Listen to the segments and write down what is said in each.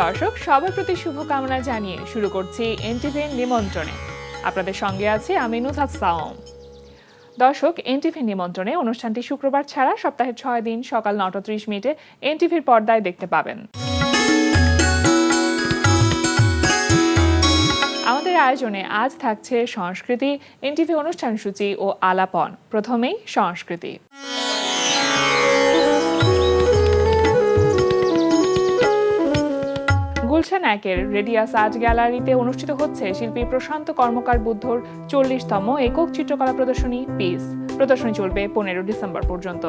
দর্শক, সবার প্রতি শুভকামনা জানিয়ে শুরু করছি এনটিভি নিমন্ত্রণে। আপনাদের সঙ্গে আছি আমি নুসহাত সাওম। দর্শক, এনটিভি নিমন্ত্রণে অনুষ্ঠানটি শুক্রবার ছাড়া সপ্তাহের 6 দিন সকাল 9:30 এনটিভির পর্দায় দেখতে পাবেন। আমাদের আয়োজনে আজ থাকছে সংস্কৃতি, এনটিভি অনুষ্ঠান সূচি ও আলাপন। প্রথমেই সংস্কৃতি। গুলশান একের রেডিয়াস আর্ট গ্যালারিতে অনুষ্ঠিত হচ্ছে শিল্পী প্রশান্ত কর্মকার বুদ্ধর 40তম একক চিত্রকলা প্রদর্শনী পিস। প্রদর্শনী চলবে 15 ডিসেম্বর পর্যন্ত।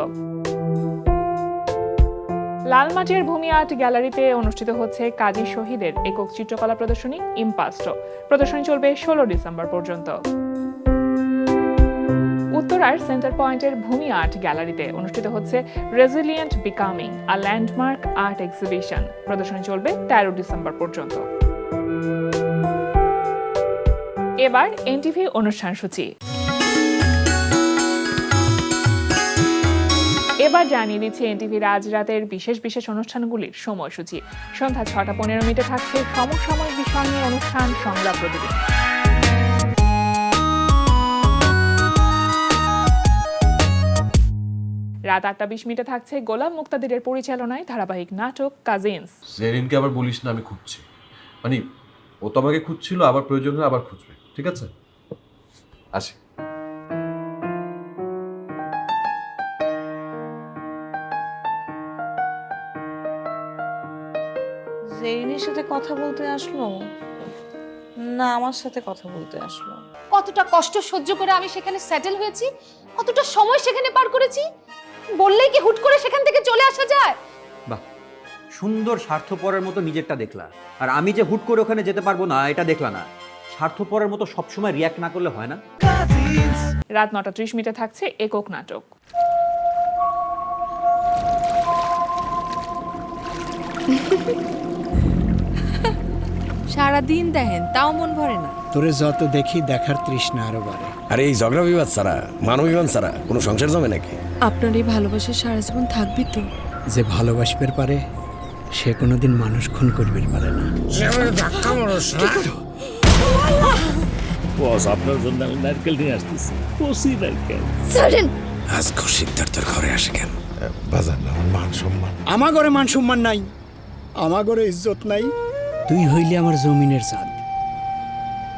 লালমাটিয়ার ভূমি আর্ট গ্যালারিতে অনুষ্ঠিত হচ্ছে কাজী শহীদের একক চিত্রকলা প্রদর্শনী ইম্পাস্টো। প্রদর্শনী চলবে 16 ডিসেম্বর পর্যন্ত। উত্তরার সেন্টার পয়েন্টের ভূমি আর্ট গ্যালারিতে অনুষ্ঠিত হচ্ছে resilient becoming a landmark art exhibition. প্রদর্শনী চলবে 13 ডিসেম্বর পর্যন্ত। এবার এনটিভি অনুষ্ঠান সূচি। এবার জানিয়ে দিচ্ছে এনটিভির আজ রাতের বিশেষ বিশেষ অনুষ্ঠানগুলির সময়সূচি। সন্ধ্যা 6:15 থাকছে সমসাময়িক বিষয় নিয়ে অনুষ্ঠান সংলাপ প্রতিদিন। রাত 8:20 থাকছে গোলাম মুক্তাদিরের পরিচালনায় ধারাবাহিক নাটক কাজিনস। জেরিনকে আবার বলিস না আমি খুঁজছি, মানে ও তো আমাকে খুঁজছিল, আবার প্রয়োজন হলে আবার খুঁজবে, ঠিক আছে? আসি। জেরিনের সাথে কথা বলতে আসলো না আমার সাথে কথা বলতে আসলো? কতটা কষ্ট সহ্য করে আমি সেখানে সেটেল হয়েছি, কতটা সময় সেখানে পার করেছি, বললেই কি হুট করে সেখান থেকে চলে আসা যায়? বাহ, সুন্দর স্বার্থপরের মতো নিজেরটা দেখলা, আর আমি যে হুট করে ওখানে যেতে পারবো না এটা দেখলা না। স্বার্থপরের মতো সবসময় রিয়াক্ট না করলে হয় না। রাত 9:30 থাকছে একক নাটক। সারাদিন দেখেন তাও মন ভরে না। তোরে যত দেখি দেখার তৃষ্ণা আরো বাড়ে। আরে এই ঝগড়া বিবাদ ছাড়া, মানবিবাদ ছাড়া কোনো সংসার জমে নাকি? আপনার এই ভালোবাসা সারা জীবন থাকবি তো? যে ভালোবাসবার পারে সে কোনোদিন মানুষ খুন করবার পারে না। বস, আপনার জন্য আমি নারকেল নিয়ে আসতেছি, কচি নারকেল। আজ সিদ্ধার্থের ঘরে আসে কেন? বাজার না মান সম্মান। আমার ঘরে মান সম্মান নাই, আমার ঘরে ইজ্জত নাই। তুই হইলে আমার জমিনের চাঁদ,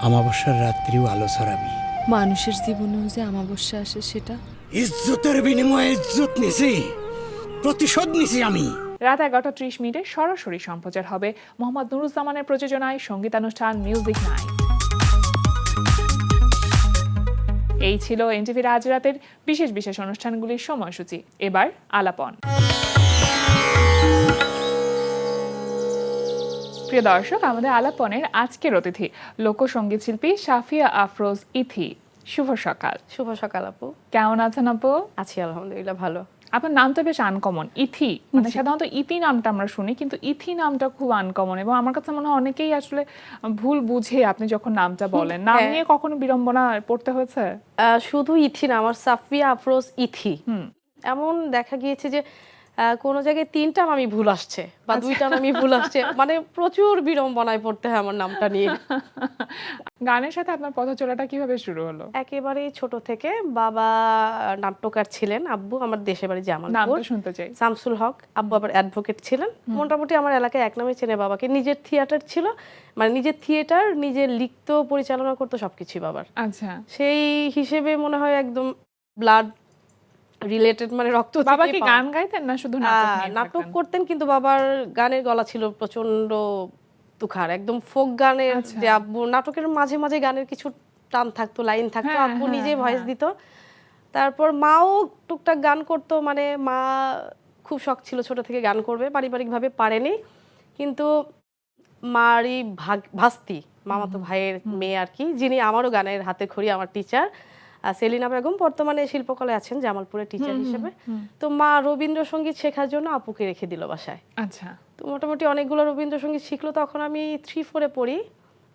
আমাবস্যার রাত্রিও আলো ছড়াবি। মানুষের জীবনেও যে অমাবস্যা আসে সেটা ইজ্জতের বিনিময়ে ইজ্জত নিছি, প্রতিশোধ নিছি আমি। রাত 11:30 সরাসরি সম্প্রচার হবে মোহাম্মদ নুরুজ্জামানের প্রযোজনায় সঙ্গীতানুষ্ঠান মিউজিক নাইট। এই ছিল এনটিভির আজ রাতের বিশেষ বিশেষ অনুষ্ঠানগুলির সময়সূচি। এবার আলাপন। প্রিয় দর্শক, আমাদের আলাপনের আজকের অতিথি লোকসঙ্গীত শিল্পী সাফিয়া আফরোজ ইথি। শুভ সকাল। শুভ সকাল আপু। কেমন আছেন আপু? আছি আলহামদুলিল্লাহ ভালো। আপনার নামটা বেশ আনকমন, ইথি। মানে সাধারণত ইতি নামটা আমরা শুনি, কিন্তু ইথি নামটা খুব আনকমন, এবং আমার কাছে মনে হয় অনেকেই আসলে ভুল বুঝে আপনি যখন নামটা বলেন। নাম নিয়ে কখনো বিড়ম্বনা পড়তে হয়েছে? শুধু ইথি না, আমার সাফিয়া আফরোজ ইথি। এমন দেখা গিয়েছে যে কোনো জায়গায় 3টা নামই ভুল আসছে বা 2টা নামই ভুল আসছে, মানে প্রচুর বিড়ম্বনায় পড়তে হয় আমার নামটা নিয়ে। গানের সাথে আপনার পথচলাটা কিভাবে শুরু হলো? একেবারে ছোট থেকে বাবা নাট্যকার ছিলেন, আব্বু আমার দেশের বাড়ি জামালপুর। নামটা শুনতে চাই। শামসুল হক। আব্বু আবার অ্যাডভোকেট ছিলেন। মোটামুটি আমার এলাকায় এক নামে চেনে বাবাকে। নিজের থিয়েটার ছিল, মানে নিজের থিয়েটার, নিজের লিখত, পরিচালনা করতো, সবকিছুই বাবার। আচ্ছা, সেই হিসেবে মনে হয় একদম ব্লাড রিলেটেড, মানে রক্ত থেকে। বাবা কি গান গাইতেন না শুধু নাটক নিয়ে নাটক থাকতেন? করতেন, কিন্তু বাবার গানের গলা ছিল প্রচন্ড তুখার, একদম ফোক গানের। যে আব্বু নাটকের মাঝে মাঝে গানের কিছু টান থাকতো, লাইন থাকতো, আব্বু নিজে ভয়েস দিত। তারপর মাও টুকটাক গান করতো, মানে মা খুব শখ ছিল ছোট থেকে গান করবে, পারিবারিকভাবে পারেনি। কিন্তু মারই ভাস্তি, মামাতো ভাইয়ের মেয়ে আর কি, যিনি আমারও গানের হাতে খড়ি, আমার টিচার সেলিনা বেগম, বর্তমানে শিল্পকলায় আছেন জামালপুরের টিচার হিসেবে। তো মা রবীন্দ্রসঙ্গীত শেখার জন্য আপুকে রেখে দিল বাসায়। আচ্ছা, তো মোটামুটি অনেকগুলো রবীন্দ্রসঙ্গীত শিখলো। তখন আমি 3-4-এ পড়ি।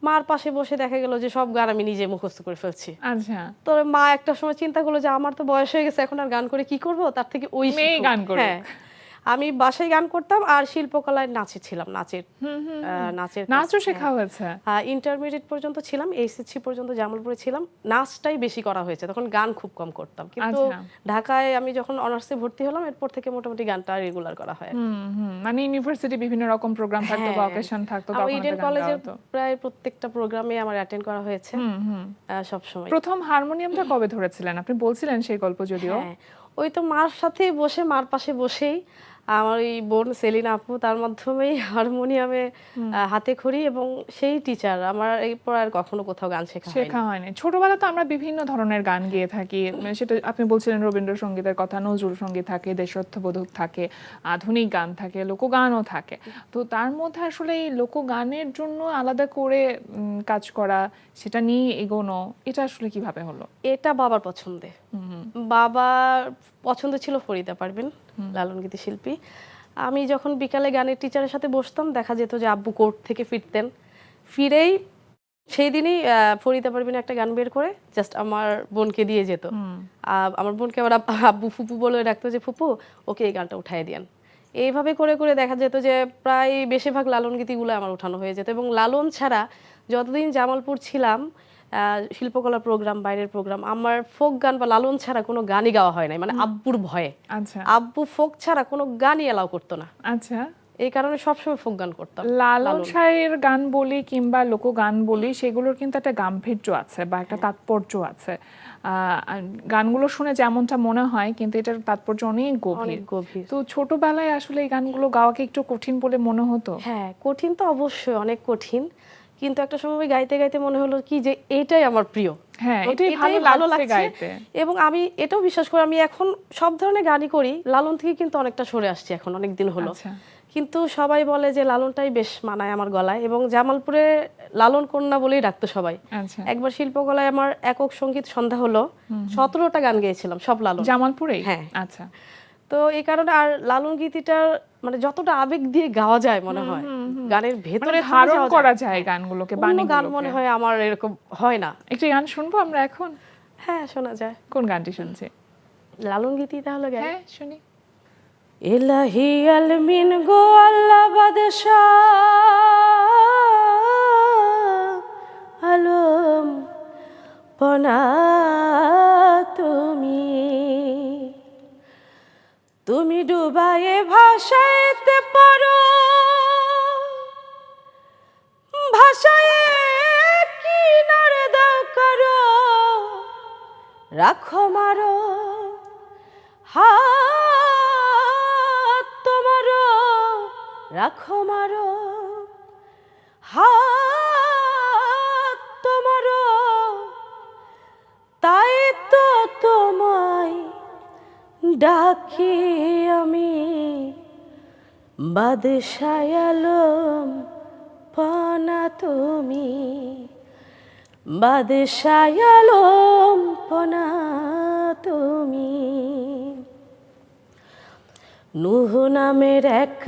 মার পাশে বসে দেখা গেল যে সব গান আমি নিজে মুখস্থ করে ফেলছি। আচ্ছা। তো মা একটা সময় চিন্তা করলো যে আমার তো বয়স হয়ে গেছে, এখন আর গান করে কি করব, তার থেকে ওই মেয়ে গান করুক। হ্যাঁ, আমি বাসায় গান করতাম আর শিল্পকলায় নাচে ছিলাম, নাচের নাচও শেখা হয়েছে? ইন্টারমিডিয়েট পর্যন্ত ছিলাম, এইচএসসি পর্যন্ত জামালপুরে ছিলাম। নাচটাই বেশি করা হয়েছে, তখন গান খুব কম করতাম। কিন্তু ঢাকায় আমি যখন অনার্সে ভর্তি হলাম এরপর থেকে মোটামুটি গানটা রেগুলার করা হয়। মানে ইউনিভার্সিটি বিভিন্ন রকম প্রোগ্রাম থাকতো বা অকেশন থাকতো, তখন ইডেন কলেজে প্রায় প্রত্যেকটা প্রোগ্রামে আমার অ্যাটেন্ড করা হয়েছে সব সময়। প্রথম হারমোনিয়ামটা কবে ধরেছিলেন? আপনি বলছিলেন সেই গল্প যদিও। ওই তো মার সাথেই বসে, মার পাশে বসেই আমার ওই বোন সেলিনা আপু, তার মাধ্যমেই হারমোনিয়ামে হাতে খড়ি, এবং সেই টিচার। আমার এরপর আর কখনো কোথাও গান শেখা হয়নি। ছোটবেলা তো আমরা বিভিন্ন ধরনের গান গেয়ে থাকি, সেটা আপনি বলছিলেন রবীন্দ্রসঙ্গীতের কথা, নজরুল সঙ্গীত থাকে, দেশাত্মবোধক থাকে, আধুনিক গান থাকে, লোকগানও থাকে। তো তার মধ্যে আসলে এই লোকগানের জন্য আলাদা করে কাজ করা, সেটা নিয়ে এগোনো, এটা আসলে কিভাবে হলো? এটা বাবার পছন্দে। বাবার পছন্দ ছিল ফরিদা পারভিন, লালন গীতি শিল্পী। আমি যখন বিকালে গানের টিচারের সাথে বসতাম, দেখা যেত যে আব্বু কোর্ট থেকে ফিরতেন, ফিরেই সেই দিনই ফরিদা পারভিন একটা গান বের করে জাস্ট আমার বোনকে দিয়ে যেত। আমার বোনকে আবার আব্বু ফুপু বলে ডাকতো, যে ফুপু ওকে এই গানটা উঠাই দিয়ান। এইভাবে করে করে দেখা যেত যে প্রায় বেশিরভাগ লালন গীতিগুলো আমার উঠানো হয়ে যেত। এবং লালন ছাড়া যতদিন জামালপুর ছিলাম, শিল্পকলা প্রোগ্রাম, বাইরের প্রোগ্রাম, আমার ফোক গান বা লালন ছাড়া কোনো গানই গাওয়া হয় নাই, মানে আব্বুর ভয়ে। আচ্ছা, আব্বু ফোক ছাড়া কোনো গানই এলাও করতো না। আচ্ছা, এই কারণে সবসময় ফোক গান করতাম। লালন শাহের গান বলি কিংবা লোকগান বলি, সেগুলোর কিন্তু একটা গাম্ভীর্য আছে বা একটা তাৎপর্য আছে। গানগুলো শুনে যেমনটা মনে হয়, কিন্তু এটার তাৎপর্য অনেক গভীর। তো ছোটবেলায় আসলে এই গানগুলো গাওয়াকে একটু কঠিন বলে মনে হতো? হ্যাঁ, কঠিন তো অবশ্যই, অনেক কঠিন। কিন্তু একটা সময় গাইতে গাইতে মনে হলো কি যে এটাই আমার প্রিয়, হ্যাঁ, এটাই ভালো লাগছে গাইতে। এবং আমি এটাও বিশ্বাস করি, আমি এখন সব ধরনের গানই করি, লালন থেকে কিন্তু অনেকটা সরে আসছি এখন, অনেক দিন হলো। কিন্তু সবাই বলে যে লালনটাই বেশ মানায় আমার গলায়, এবং জামালপুরে লালন কন্যা বলেই ডাকতো সবাই। একবার শিল্পকলায় আমার একক সঙ্গীত সন্ধ্যা হলো, 17টা গান গেয়েছিলাম, সব লালন, জামালপুরে। হ্যাঁ, আচ্ছা। তো এই কারণে আর লালন গীতিটার মানে যতটা আবেগ দিয়ে গাওয়া যায় মনে হয়, গানের ভেতরে ধারণ করা যায় গানগুলোকে, বাণীগুলোকে, গান মনে হয় আমার এরকম হয় না। একটু গান শুনবো আমরা এখন? হ্যাঁ, শোনা যায়। কোন গানটি শুনছি? লালন গীতি তাহলে গাই। হ্যাঁ, শুনি। ইলাহি আলমিন গো আল্লাহ বাদশাহ আলম পনা, তুমি ডুবায়ে ভাষাইতে পারো, ভাষায় কিনারে দাও করো, রাখো মারো হাত তোমারো, রাখো মারো হাত তোমারো, তাই তো তোমায় ডাকি আমি বাদশাহ আলম পনা, তুমি বাদশাহ আলম পনা তুমি। নূহ নামের এক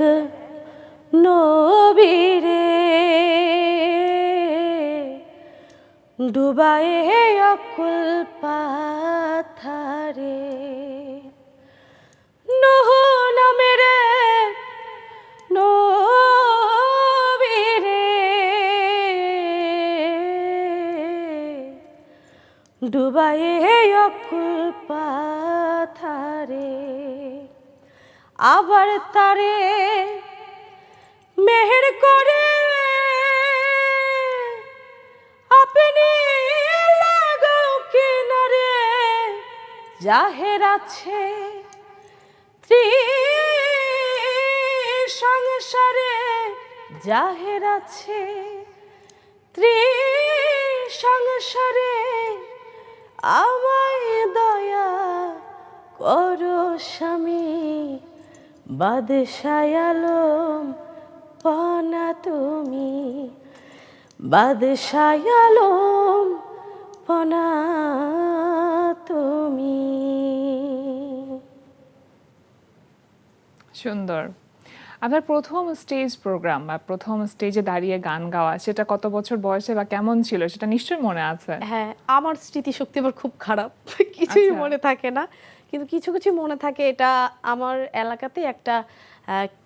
নবীরে ডুবায়ে অকুল পাথারে, নূহ নামের নবীরে ডুবায়ে অকুল পাথারে, আবার তারে মেহের করে আপনি লাগাও কিনারে, জাহের আছে সংসারে, জাহের আছে সংসারে, আমায় দয়া করো স্বামী বাদশাহ আলম পনা, তুমি বাদশাহ আলম পনা তুমি। সুন্দর। আপনার প্রথম স্টেজ প্রোগ্রাম বা প্রথম স্টেজে দাঁড়িয়ে গান গাওয়া, সেটা কত বছর বয়সে বা কেমন ছিল, সেটা নিশ্চয়ই মনে আছে? হ্যাঁ, আমার স্মৃতিশক্তি আবার খুব খারাপ, কিছুই মনে থাকে না। কিন্তু কিছু কিছু মনে থাকে। এটা আমার এলাকাতে একটা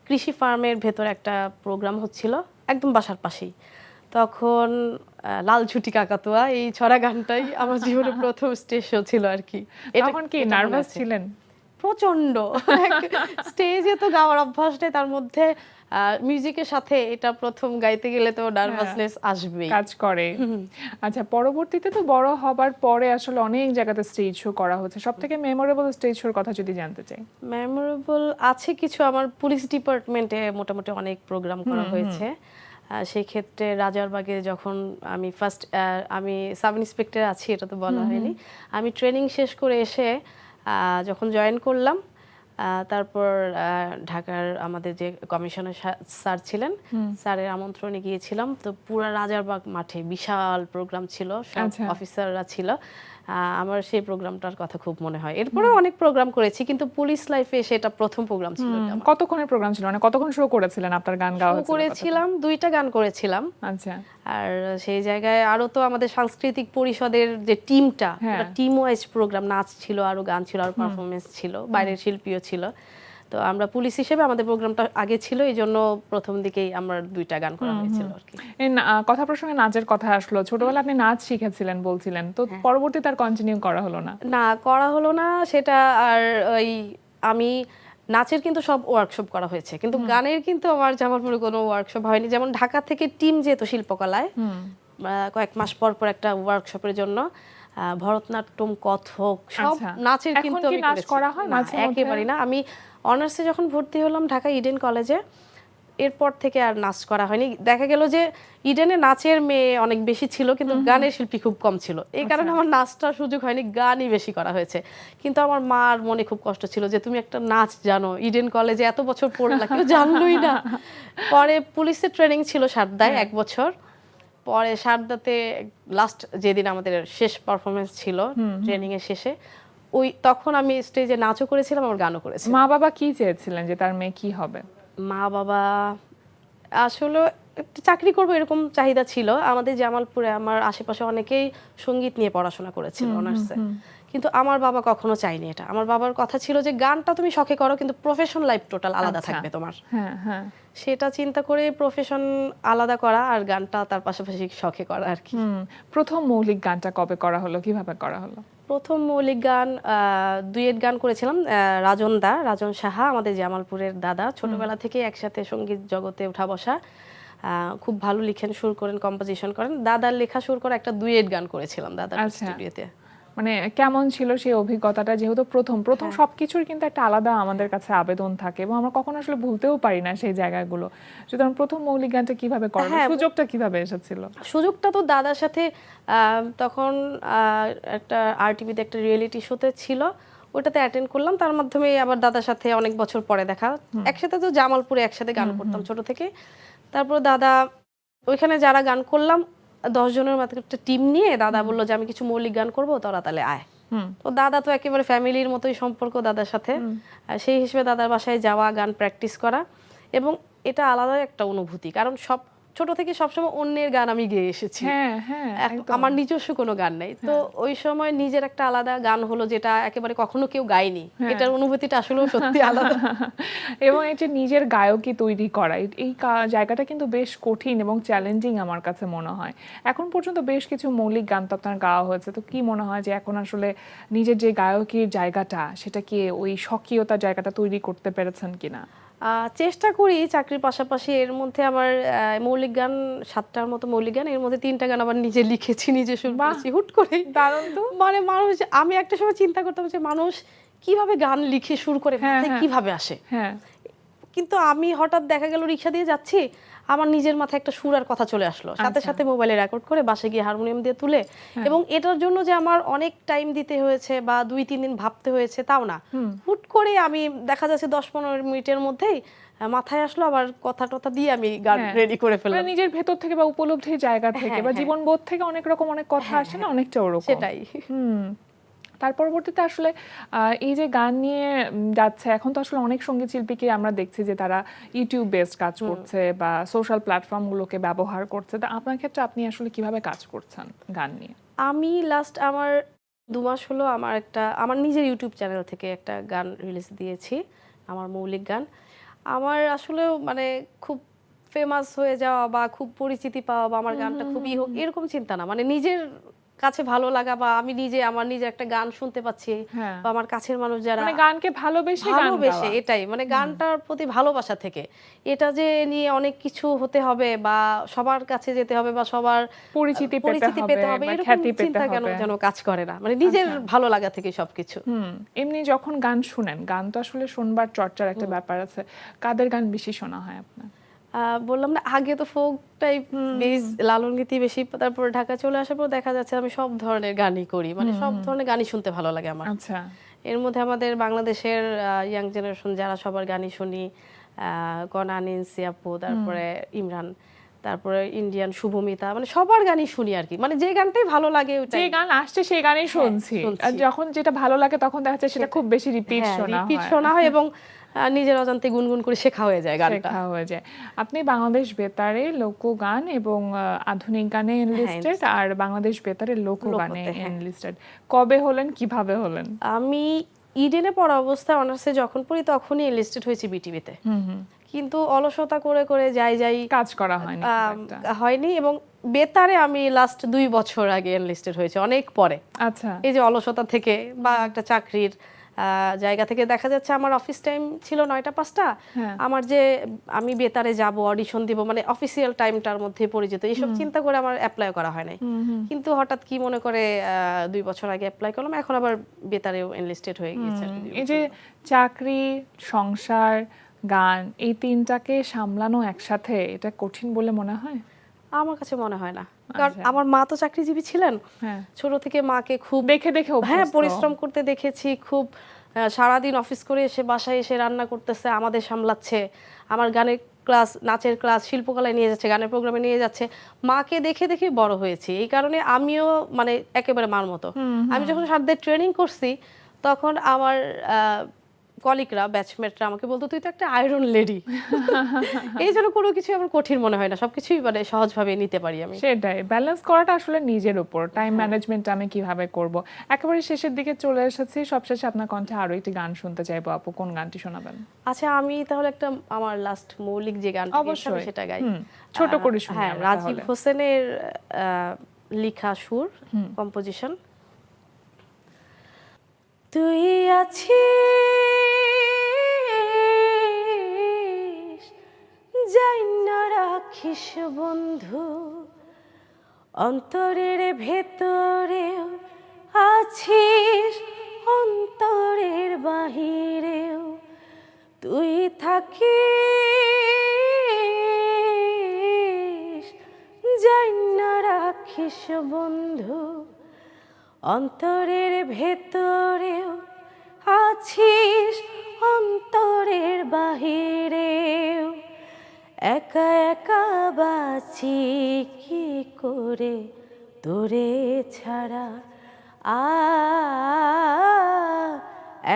কৃষি ফার্মের ভেতর একটা প্রোগ্রাম হচ্ছিল একদম বাসার পাশেই। তখন লাল ছুটি কাকাতুয়া এই ছড়া গানটাই আমার জীবনে প্রথম স্টেজ শো ছিল আর কি। তখন কি নার্ভাস ছিলেন? প্রচন্ড। স্টেজে তো গাওয়ার অভ্যাস নেই, তার মধ্যে মিউজিকের সাথে এটা প্রথম গাইতে গেলে তো নার্ভাসনেস আসবেই, কাজ করে। আচ্ছা, পরবর্তীতে তো বড় হবার পরে আসলে অনেক জায়গাতে স্টেজ শো করা হচ্ছে, সবথেকে মেমোরেবল স্টেজ শোর কথা যদি জানতে চাই। মেমোরেবল আছে কিছু। আমার পুলিশ ডিপার্টমেন্টে মোটামুটি অনেক প্রোগ্রাম করা হয়েছে। সেই ক্ষেত্রে রাজারবাগে যখন আমি আমি সাব ইন্সপেক্টর আছি, এটা তো বলা হয়নি। আমি ট্রেনিং শেষ করে এসে যখন জয়েন করলাম, তারপর ঢাকার আমাদের যে কমিশনার স্যার ছিলেন, স্যারের আমন্ত্রণে গিয়েছিলাম। তো পুরা রাজারবাগ মাঠে বিশাল প্রোগ্রাম ছিল, সব অফিসাররা ছিল। আমার সেই প্রোগ্রামটার কথা খুব মনে হয়। এরপরে অনেক প্রোগ্রাম করেছি, কিন্তু পুলিশ লাইফে সেটা প্রথম প্রোগ্রাম ছিল। কতক্ষণের প্রোগ্রাম ছিল, মানে কতক্ষণ শো করেছিলেন? আপনার গান গাওয়া হয়েছিল? করেছিলাম 2টা গান করেছিলাম। আচ্ছা। আর সেই জায়গায় আরো তো আমাদের সাংস্কৃতিক পরিষদের যে টিমটা, টিম ওয়াইজ প্রোগ্রাম, নাচ ছিল, আরো গান ছিল, আর পারফরমেন্স ছিল, বাইরের শিল্পীও ছিল। তো আমরা পুলিশ হিসেবে আমাদের প্রোগ্রামটা আগে ছিল, এই জন্য প্রথম দিকেই আমার 2টা গান করা হয়েছিল আর কি। কথা প্রসঙ্গে নাচের কথা আসলো, ছোটবেলায় আপনি নাচ শিখেছিলেন বলছিলেন, তো পরবর্তী তার কন্টিনিউ করা হলো না? না, করা হলো না সেটা। আর ওই আমি নাচের কিন্তু সব ওয়ার্কশপ করা হয়েছে, কিন্তু গানের কিন্তু আমার জামালপুরে কোনো ওয়ার্কশপ হয়নি। যেমন ঢাকা থেকে টিম যেত শিল্পকলায়, কয়েক মাস পর পর একটা ওয়ার্কশপের জন্য ভরতনাট্যম, কথক, সব নাচের কিন্তু আমি নাচ করা হয় না? একেবারেই না। আমি অনার্সে যখন ভর্তি হলাম ঢাকা ইডেন কলেজে, এরপর থেকে আর নাচ করা হয়নি। দেখা গেল যে ইডেনে নাচের মেয়ে অনেক বেশি ছিল, কিন্তু গানের শিল্পী খুব কম ছিল। এই কারণে আমার নাচটার সুযোগ হয়নি, গানই বেশি করা হয়েছে। কিন্তু আমার মার মনে খুব কষ্ট ছিল যে তুমি একটা নাচ জানো, ইডেন কলেজে এত বছর পড়লা, কেউ জানলই না। পরে পুলিশের ট্রেনিং ছিল সারদায় 1 বছর। পরে সারদাতে লাস্ট যেদিন আমাদের শেষ পারফরমেন্স ছিল ট্রেনিং এর শেষে, তখন আমি স্টেজে নাচও করেছিলাম, আমার গানও করেছিলাম। মা বাবা কি চেয়েছিলেন যে তার মেয়ে কি হবে? মা বাবা আসলে একটা চাকরি করবো এরকম চাহিদা ছিল। আমাদের জামালপুরে আমার আশেপাশে অনেকেই সঙ্গীত নিয়ে পড়াশোনা করেছিল অনার্সে, কিন্তু আমার বাবা কখনো চাইনি এটা। আমার বাবার কথা ছিল যে গানটা তুমি শখে করো, কিন্তু প্রফেশন লাইফ টোটাল আলাদা থাকবে তোমার। সেটা চিন্তা করে প্রফেশন আলাদা করা আর গানটা তার পাশাপাশি শখে করা আর কি। প্রথম মৌলিক গানটা কবে করা হলো, কিভাবে করা হলো? প্রথম মৌলিক গান ডুয়েট গান করেছিলাম রাজন সাহা, আমাদের জামালপুরের দাদা। ছোটবেলা থেকে একসাথে সঙ্গীত জগতে উঠা বসা, খুব ভালো লিখেন, সুর করেন, কম্পোজিশন করেন। দাদার লেখা সুর করে একটা ডুয়েট গান করেছিলাম দাদার স্টুডিওতে। মানে কেমন ছিল সেই অভিজ্ঞতাটা? যেহেতু প্রথম সবকিছুর কিন্তু একটা আলাদা আমাদের কাছে আবেদন থাকে, এবং আমরা কখনো আসলে ভুলতেও পারি না সেই জায়গাগুলো। সুতরাং প্রথম মৌলিক গানটা কিভাবে করা, সুযোগটা কিভাবে এসেছিল? সুযোগটা তো দাদার সাথে তখন একটা আরটিভিতে একটা রিয়েলিটি শোতে ছিল, ওটাতে অ্যাটেন্ড করলাম। তার মাধ্যমে আবার দাদার সাথে অনেক বছর পরে দেখা। একসাথে তো জামালপুরে একসাথে গান করতাম ছোট থেকে। তারপর দাদা ওইখানে যারা গান করলাম 10 জনের মতো একটা টিম নিয়ে দাদা বললো যে আমি কিছু মৌলিক গান করবো, তোরা তাহলে আয়। তো দাদা তো একেবারে ফ্যামিলির মতোই সম্পর্ক দাদার সাথে। সেই হিসেবে দাদার বাসায় যাওয়া, গান প্র্যাকটিস করা, এবং এটা আলাদা একটা অনুভূতি। কারণ ছোট থেকে সবসময় অন্যের গান আমি গেয়ে এসেছি, আমার নিজস্ব কোনো গান নেই। তো ওই সময় নিজের একটা আলাদা গান হলো, যেটা একেবারে কখনো কেউ গায়নি। এটার অনুভূতিটা আসলে সত্যি আলাদা। এবং এই যে নিজের গায়কই তৈরি করা, এই জায়গাটা কিন্তু বেশ কঠিন এবং চ্যালেঞ্জিং আমার কাছে মনে হয়। এখন পর্যন্ত বেশ কিছু মৌলিক গান তো আপনার গাওয়া হয়েছে, তো কি মনে হয় যে এখন আসলে নিজের যে গায়কের জায়গাটা, সেটা কি ওই স্বকীয়তার জায়গাটা তৈরি করতে পেরেছেন কিনা? চেষ্টা করি চাকরির পাশাপাশি। এর মধ্যে আমার মৌলিক গান 7টার মতো মৌলিক গান, এর মধ্যে 3টা গান আবার নিজে লিখেছি, নিজে সুর করেছি হুট করে। দারুণ তো। মানে মানুষ, আমি একটা সময় চিন্তা করতাম যে মানুষ কিভাবে গান লিখে সুর করে, কিভাবে আসে। কিন্তু আমি হঠাৎ দেখা গেল রিক্সা দিয়ে যাচ্ছি, আমার নিজের মাথায় একটা সুর আর কথা চলে আসলো, সাথে সাথে মোবাইলে রেকর্ড করে বাসে গিয়ে হারমোনিয়াম দিয়ে তুলে। এবং এটার জন্য যে আমার অনেক টাইম দিতে হয়েছে বা 2-3 দিন ভাবতে হয়েছে তাও না, হুট করে আমি দেখা যাচ্ছে 10-15 মিনিটের মধ্যেই মাথায় আসলো, আবার কথা টথা দিয়ে আমি গান রেডি করে ফেললাম। নিজের ভেতর থেকে বা উপলব্ধির জায়গা থেকে বা জীবনবোধ থেকে অনেক রকম অনেক কথা আসে না, অনেকটা ওরকম। সেটাই। তার পরবর্তীতে আসলে এই যে গান নিয়ে যাচ্ছে, এখন তো আসলে অনেক সঙ্গীত শিল্পীকে আমরা দেখছি যে তারা ইউটিউব বেসড কাজ করছে বা সোশ্যাল প্ল্যাটফর্মগুলোকে ব্যবহার করছে। তা আপনার ক্ষেত্রে আপনি আসলে কিভাবে কাজ করছেন গান নিয়ে? আমি লাস্ট আমার 2 মাস হলো আমার নিজের ইউটিউব চ্যানেল থেকে একটা গান রিলিজ দিয়েছি, আমার মৌলিক গান। আমার আসলেও মানে খুব ফেমাস হয়ে যাওয়া বা খুব পরিচিতি পাওয়া বা আমার গানটা খুবই হোক এরকম চিন্তা না, মানে নিজের কাছে ভালো লাগা বা আমি আমার নিজে একটা গান শুনতে পাচ্ছি হ্যাঁ। বা আমার কাছের মানুষ যারা মানে গানকে ভালোবেসে গান ভালোবেসে, গাওয়া। এটাই মানে গানটার প্রতি ভালোবাসা থেকে। এটা যে নিয়ে অনেক কিছু হতে হবে বা সবার কাছে যেতে হবে বা সবার পরিচিতি পেতে হবে বা এরকম খ্যাতি পেতে চিন্তা কেন হবে। যেন কাজ করে না, মানে নিজের ভালো লাগা থেকে সবকিছু। এমনি যখন গান শুনেন, গান তো আসলে শুনবার চর্চার একটা ব্যাপার আছে, কাদের গান বেশি শোনা হয় আপনার? বললাম না আগে তো ফোক টাইপ বেস লালন গীতি বেশি, তারপর ঢাকা চলে আসার পর দেখা যাচ্ছে আমি সব ধরনের গানই করি, মানে সব ধরনের গানই শুনতে ভালো লাগে আমার। আচ্ছা, এর মধ্যে আমাদের বাংলাদেশের ইয়াং জেনারেশন যারা সবার গানই শুনি, কনা, নিন্সি আপু, তারপরে ইমরান, তারপরে ইন্ডিয়ান শুভমিতা, মানে সবার গানই শুনি আর কি, মানে যে গানটাই ভালো লাগে যে ওইটাই গান আসছে সেই গানই শুনছি। আর যখন যেটা ভালো লাগে তখন দেখা যাচ্ছে সেটা খুব বেশি রিপিট শোনা হয় এবং নিজের অজান্তে গুনগুন করে শেখা হয়ে যায় গানটা। শেখা হয়ে যায়। আপনি বাংলাদেশ বেতারে লোকগান এবং আধুনিক গানে এনলিস্টেড, আর বাংলাদেশ বেতারে লোকগানে এনলিস্টেড। কবে হলেন, কিভাবে হলেন? আমি ইডেনে পড়া অবস্থায় অনার্সে যখন পড়ি তখনই এনলিস্টেড হয়েছি বিটিভিতে, কিন্তু অলসতা করে করে যাই কাজ করা হয়নি খুব একটা। হয়নি। এবং বেতারে আমি লাস্ট 2 বছর আগে এনলিস্টেড হয়েছে, অনেক পরে। আচ্ছা, এই যে অলসতা থেকে বা একটা চাকরির জায়গা থেকে দেখা যাচ্ছে আমার অফিস টাইম ছিল 9টা 5টা, আমার যে আমি বেতারে যাব অডিশন দিব, মানে অফিসিয়াল টাইমটার মধ্যে পরিচিত, এইসব চিন্তা করে আমার অ্যাপ্লাই করা হয় নাই। কিন্তু হঠাৎ কি মনে করে 2 বছর আগে অ্যাপ্লাই করলাম, এখন আবার বেতারেও এনলিস্টেড হয়ে গিয়েছে। এই যে চাকরি, সংসার, গান, এই তিনটাকে সামলানো একসাথে, এটা কঠিন বলে মনে হয়? আমার কাছে মনে হয় না, কারণ আমার মা তো চাকরিজীবী ছিলেন। ছোট থেকে মাকে খুব দেখে পরিশ্রম করতে দেখেছি, খুব সারাদিন অফিস করে এসে বাসায় এসে রান্না করতেছে, আমাদের সামলাচ্ছে, আমার গানের ক্লাস, নাচের ক্লাস, শিল্পকলায় নিয়ে যাচ্ছে, গানের প্রোগ্রামে নিয়ে যাচ্ছে। মাকে দেখে দেখে বড় হয়েছি, এই কারণে আমিও মানে একেবারে মার মতো। আমি যখন 7 দিন ট্রেনিং করছি তখন আমার কলিগরা, ব্যাচমেটরা আমাকে বলতো তুই তো একটা আয়রন লেডি। এই জন্য কোনো কিছু আমার কঠিন মনে হয় না, সবকিছুই মানে সহজভাবে নিতে পারি আমি। সেটাই, ব্যালেন্স করাটা আসলে নিজের উপর, টাইম ম্যানেজমেন্ট আমি কিভাবে করব। একেবারে শেষের দিকে চলে এসেছি, সবশেষে আপনার কণ্ঠে আরো একটি গান শুনতে চাইবো আপু, কোন গানটি শোনাবেন? আচ্ছা, আমি তাহলে একটা আমার লাস্ট মৌলিক যে গানটা অবশ্যই সেটা গাই, ছোট করে শুনি। হ্যাঁ, রাজীব হোসেনের লেখা সুর, কম্পোজিশন। তুই আছিস জাইন্না রাখিস বন্ধু, অন্তরের ভেতরেও আছিস, অন্তরের বাহিরেও তুই থাকিস, জাইন্না রাখিস বন্ধু, অন্তরের ভেতরেও আছিস, অন্তরের বাহিরেও একা একা বাঁচি কি করে তোরে ছাড়া,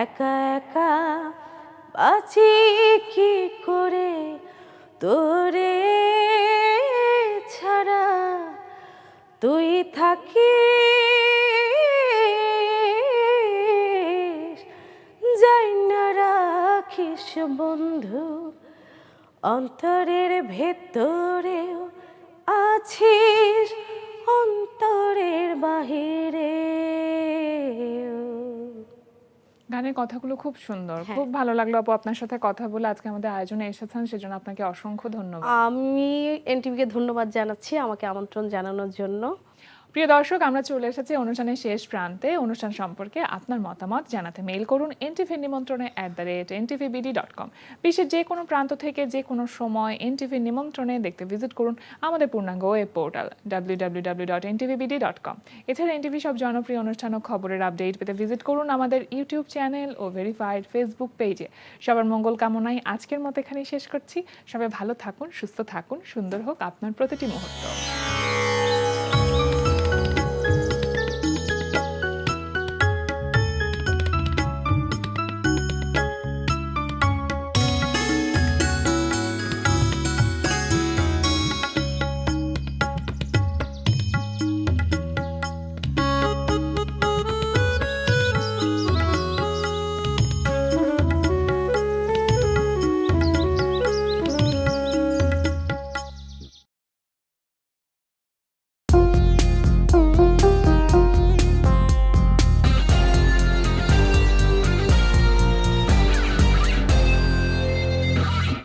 একা একা বাঁচি কি করে তোরে ছাড়া, তুই থাকিস জাইন্না রাখিস বন্ধু, অন্তরের ভেতরেও আছিস, অন্তরের বাহিরে। গানের কথাগুলো খুব সুন্দর, খুব ভালো লাগলো আপু আপনার সাথে কথা বলে। আজকে আমাদের আয়োজনে এসেছেন, সেজন্য আপনাকে অসংখ্য ধন্যবাদ। আমি এনটিভিকে ধন্যবাদ জানাচ্ছি আমাকে আমন্ত্রণ জানানোর জন্য। প্রিয় দর্শক, আমরা চলে এসেছি অনুষ্ঠানের শেষ প্রান্তে। অনুষ্ঠান সম্পর্কে আপনার মতামত জানাতে মেইল করুন ntvnimontrone@ntvbd.com। বিশ্বের যে কোনো প্রান্ত থেকে যে কোনো সময় এনটিভি নিমন্ত্রণে দেখতে ভিজিট করুন আমাদের পূর্ণাঙ্গ ওয়েব পোর্টাল www.ntvbd.com। এছাড়া এনটিভি সব জনপ্রিয় অনুষ্ঠান ও খবরের আপডেট পেতে ভিজিট করুন আমাদের ইউটিউব চ্যানেল ও ভেরিফাইড ফেসবুক পেজে। সবার মঙ্গল কামনায় আজকের মতো এখানেই শেষ করছি। সবাই ভালো থাকুন, সুস্থ থাকুন, সুন্দর হোক আপনার প্রতিটি মুহূর্ত।